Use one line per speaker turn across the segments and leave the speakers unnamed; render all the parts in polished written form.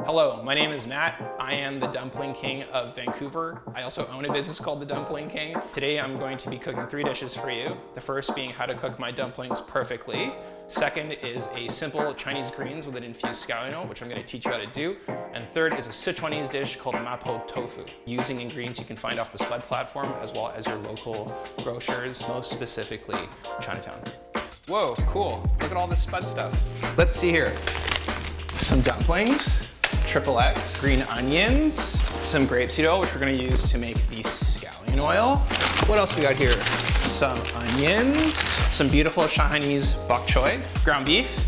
Hello, my name is Matt. I am the Dumpling King of Vancouver. I also own a business called the Dumpling King. Today I'm going to be cooking 3 dishes for you. The first being how to cook my dumplings perfectly. Second is a simple Chinese greens with an infused scallion oil, which I'm going to teach you how to do. And third is a Sichuanese dish called Mapo Tofu, using ingredients you can find off the Spud platform as well as your local grocers, most specifically Chinatown. Whoa, cool. Look at all this Spud stuff. Let's see here. Some dumplings. XXX, green onions, some grapeseed oil, which we're gonna use to make the scallion oil. What else we got here? Some onions, some beautiful Chinese bok choy, ground beef,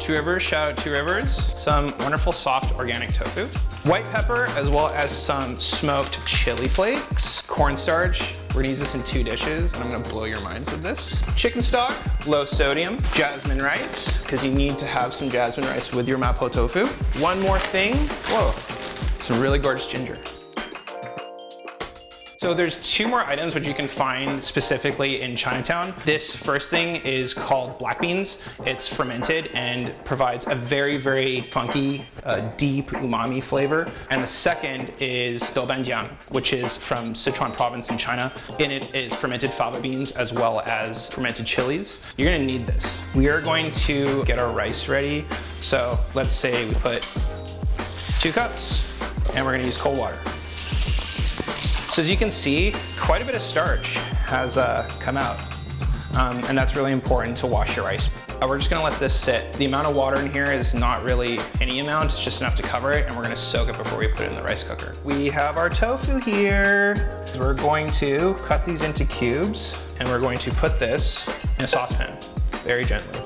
2 Rivers, shout out 2 Rivers, some wonderful soft organic tofu, white pepper, as well as some smoked chili flakes, cornstarch. We're gonna use this in 2 dishes, and I'm gonna blow your minds with this. Chicken stock, low sodium, jasmine rice, because you need to have some jasmine rice with your Mapo tofu. One more thing, whoa, some really gorgeous ginger. So there's 2 more items which you can find specifically in Chinatown. This first thing is called black beans. It's fermented and provides a very, very funky, deep umami flavor. And the second is doubanjiang, which is from Sichuan province in China. In it is fermented fava beans as well as fermented chilies. You're gonna need this. We are going to get our rice ready. So let's say we put 2 cups and we're gonna use cold water. So as you can see, quite a bit of starch has come out, and that's really important to wash your rice. We're just gonna let this sit. The amount of water in here is not really any amount, it's just enough to cover it, and we're gonna soak it before we put it in the rice cooker. We have our tofu here. We're going to cut these into cubes, and we're going to put this in a saucepan, very gently.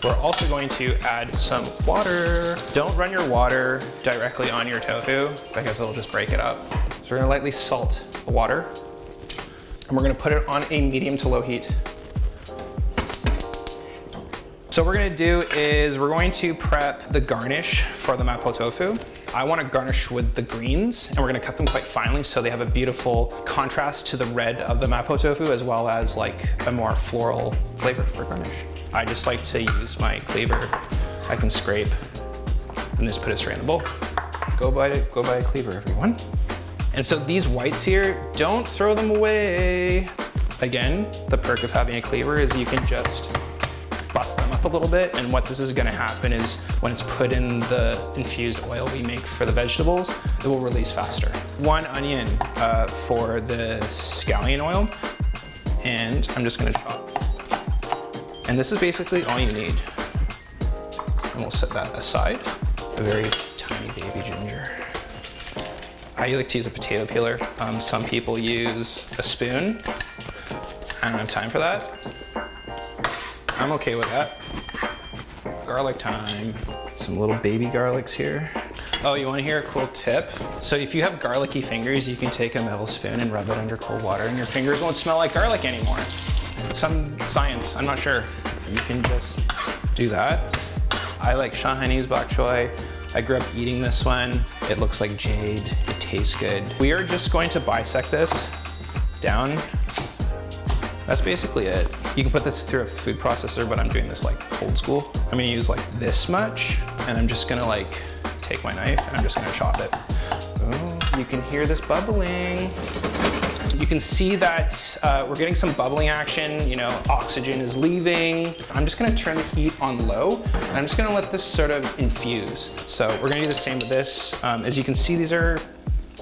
We're also going to add some water. Don't run your water directly on your tofu because it'll just break it up. So we're gonna lightly salt the water and we're gonna put it on a medium to low heat. So what we're gonna do is we're going to prep the garnish for the Mapo tofu. I wanna garnish with the greens and we're gonna cut them quite finely so they have a beautiful contrast to the red of the Mapo tofu as well as like a more floral flavor for garnish. I just like to use my cleaver. I can scrape and just put it straight in the bowl. Go buy a cleaver, everyone. And so these whites here, don't throw them away. Again, the perk of having a cleaver is you can just bust them up a little bit. And what this is gonna happen is when it's put in the infused oil we make for the vegetables, it will release faster. 1 onion for the scallion oil. And I'm just gonna chop. And this is basically all you need. And we'll set that aside. A very tiny baby ginger. I like to use a potato peeler. Some people use a spoon. I don't have time for that. I'm okay with that. Garlic time. Some little baby garlics here. Oh, you wanna hear a cool tip? So if you have garlicky fingers, you can take a metal spoon and rub it under cold water and your fingers won't smell like garlic anymore. Some science, I'm not sure. You can just do that. I like Chinese bok choy. I grew up eating this one. It looks like jade, it tastes good. We are just going to bisect this down. That's basically it. You can put this through a food processor, but I'm doing this like old school. I'm gonna use like this much, and I'm just gonna like take my knife and I'm just gonna chop it. Oh, you can hear this bubbling. You can see that we're getting some bubbling action, you know, oxygen is leaving. I'm just gonna turn the heat on low, and I'm just gonna let this sort of infuse. So we're gonna do the same with this. As you can see, these are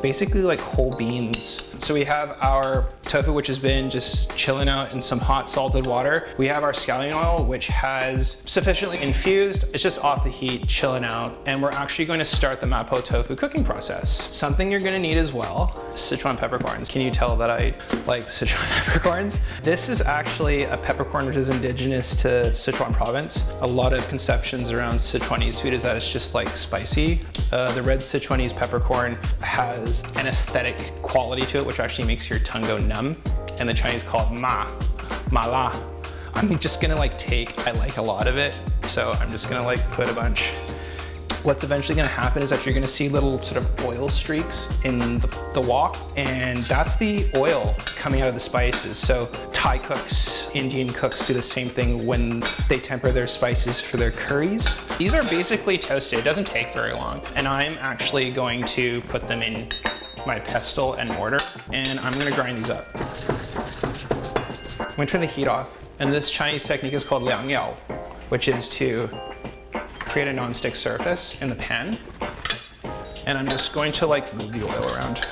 basically like whole beans. So we have our tofu, which has been just chilling out in some hot salted water. We have our scallion oil, which has sufficiently infused. It's just off the heat, chilling out. And we're actually going to start the Mapo tofu cooking process. Something you're gonna need as well, Sichuan peppercorns. Can you tell that I like Sichuan peppercorns? This is actually a peppercorn which is indigenous to Sichuan province. A lot of conceptions around Sichuanese food is that it's just like spicy. The red Sichuanese peppercorn has an aesthetic quality to it, which actually makes your tongue go numb. And the Chinese call it mala. I'm just gonna like I like a lot of it. So I'm just gonna like put a bunch. What's eventually gonna happen is that you're gonna see little sort of oil streaks in the wok, and that's the oil coming out of the spices. So Thai cooks, Indian cooks do the same thing when they temper their spices for their curries. These are basically toasted. It doesn't take very long. And I'm actually going to put them in my pestle and mortar, and I'm gonna grind these up. I'm gonna turn the heat off. And this Chinese technique is called liang yao, which is to create a non-stick surface in the pan. And I'm just going to like move the oil around.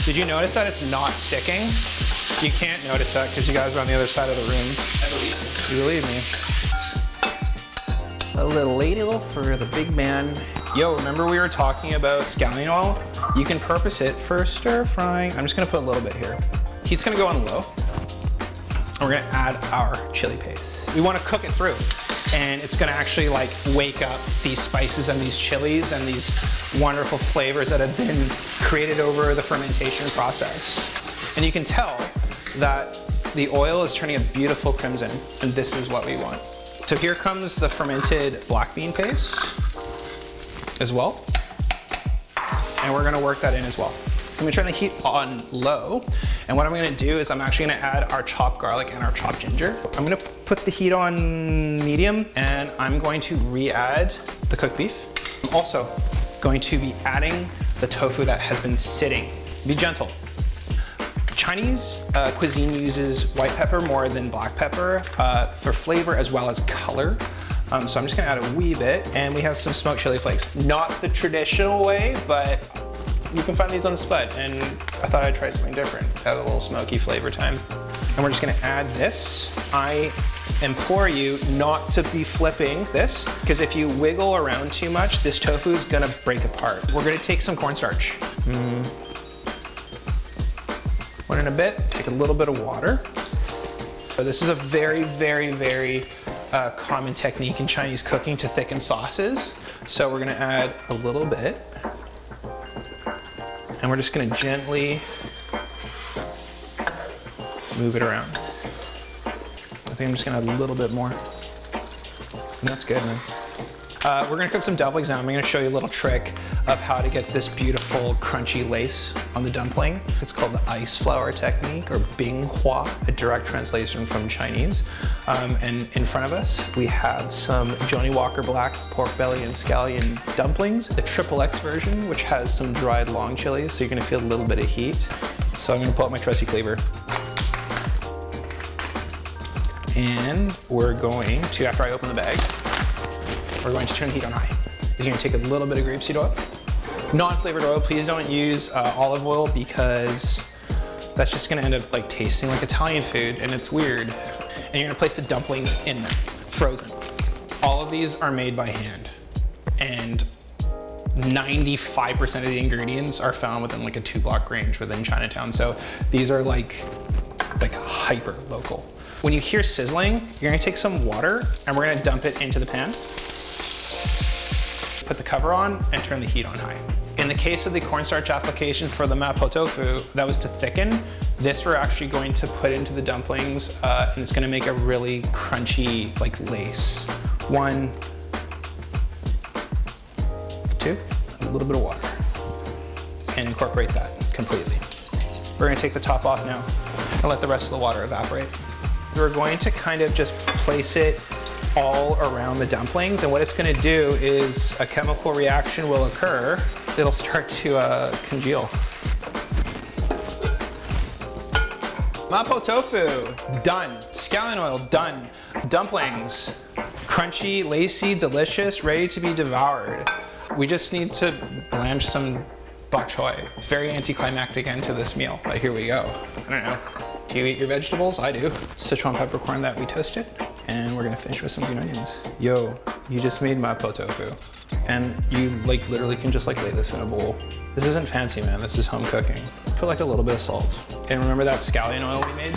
Did you notice that it's not sticking? You can't notice that because you guys are on the other side of the room. I believe you. You believe me. A little lady loaf for the big man. Yo, remember we were talking about scallion oil? You can purpose it for stir frying. I'm just gonna put a little bit here. Heat's gonna go on low. And we're gonna add our chili paste. We wanna cook it through. And it's gonna actually like wake up these spices and these chilies and these wonderful flavors that have been created over the fermentation process. And you can tell that the oil is turning a beautiful crimson, and this is what we want. So here comes the fermented black bean paste as well. And we're gonna work that in as well. I'm gonna turn the heat on low. And what I'm gonna do is I'm actually gonna add our chopped garlic and our chopped ginger. I'm gonna put the heat on medium, and I'm going to re-add the cooked beef. I'm also going to be adding the tofu that has been sitting. Be gentle. Chinese cuisine uses white pepper more than black pepper for flavor as well as color. So I'm just gonna add a wee bit, and we have some smoked chili flakes. Not the traditional way, but you can find these on Spud, and I thought I'd try something different. Have a little smoky flavor time. And we're just gonna add this. I implore you not to be flipping this, because if you wiggle around too much, this tofu is gonna break apart. We're gonna take some cornstarch. One in a bit, take a little bit of water. So this is a very, very, very common technique in Chinese cooking to thicken sauces. So we're gonna add a little bit. And we're just gonna gently move it around. I think I'm just gonna add a little bit more. And that's good, man. We're gonna cook some dumplings now. I'm gonna show you a little trick of how to get this beautiful crunchy lace on the dumpling. It's called the ice flour technique, or Bing Hua, a direct translation from Chinese. And in front of us, we have some Johnny Walker Black pork belly and scallion dumplings, the XXX version, which has some dried long chilies, so you're gonna feel a little bit of heat. So I'm gonna pull out my trusty cleaver. And we're going to, after I open the bag, we're going to turn the heat on high. You're gonna take a little bit of grapeseed oil. Non-flavored oil, please don't use olive oil, because that's just gonna end up like tasting like Italian food, and it's weird. And you're gonna place the dumplings in there, frozen. All of these are made by hand, and 95% of the ingredients are found within like a 2-block range within Chinatown. So these are like hyper local. When you hear sizzling, you're gonna take some water and we're gonna dump it into the pan. Put the cover on and turn the heat on high. In the case of the cornstarch application for the Mapo Tofu, that was to thicken. This we're actually going to put into the dumplings, and it's gonna make a really crunchy like lace. 1, 2, a little bit of water, and incorporate that completely. We're gonna take the top off now and let the rest of the water evaporate. We're going to kind of just place it all around the dumplings, and what it's gonna do is a chemical reaction will occur. It'll start to congeal. Mapo tofu, done. Scallion oil, done. Dumplings, crunchy, lacy, delicious, ready to be devoured. We just need to blanch some bok choy. It's very anticlimactic end to this meal, but here we go. I don't know. Do you eat your vegetables? I do. Sichuan peppercorn that we toasted. And we're gonna finish with some green onions. Yo, you just made Mapo tofu. And you like literally can just like lay this in a bowl. This isn't fancy, man. This is home cooking. Put like a little bit of salt. And remember that scallion oil we made?